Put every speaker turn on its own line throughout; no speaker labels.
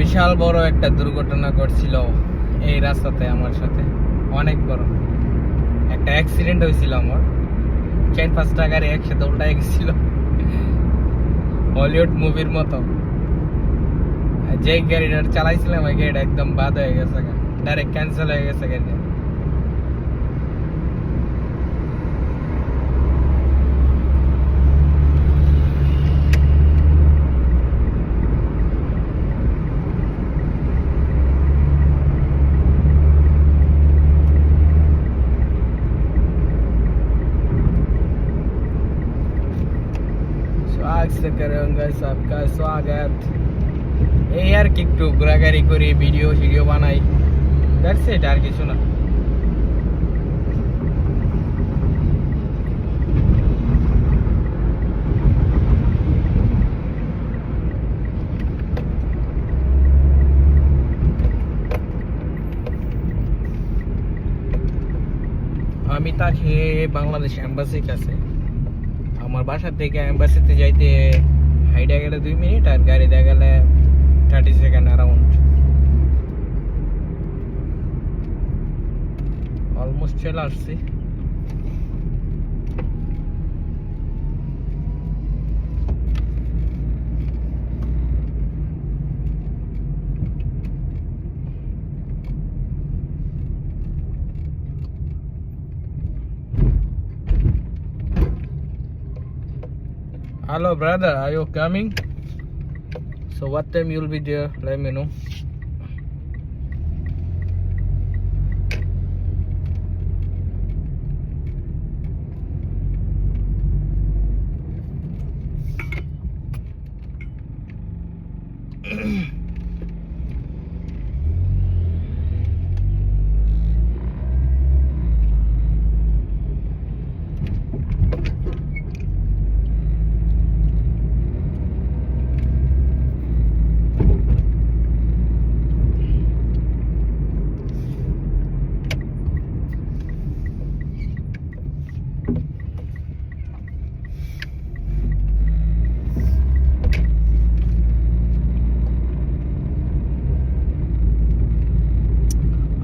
বিশাল বড় একটা দুর্ঘটনা ঘটছিল এই রাস্তাতে আমার সাথে, অনেক বড় একটা অ্যাক্সিডেন্ট হয়েছিল আমার। 4-5টা গাড়ি একসাথে উল্টায় গেছিল, হলিউড মুভির মতো। যে গাড়িটা চালাইছিলাম ওই গাড়িটা একদম বাদ হয়ে গেছে, ডাইরেক্ট ক্যান্সেল হয়ে গেছে গাড়িটা। सबका स्वागत। এই আর কি একটু ঘোরাঘুরি করি, ভিডিও বানাই, দ্যাটস ইট, আর কিছু না। আমি তাকে বাংলাদেশ এম্বাসির কাছে, আমার বাসা থেকে এম্বাসিতে যাইতে হাইডা গেলে 2 মিনিট আর গাড়িতে গেলে 30 সেকেন্ড অ্যারাউন্ড। অলমোস্ট চলে আসছি। Hello brother, are you coming? So what time you'll be there? Let me know.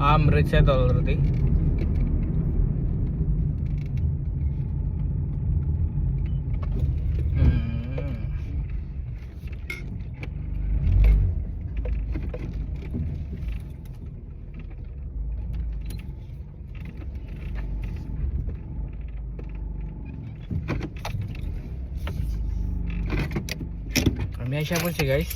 I'm Richard already. আমি আশা করছি গাইস।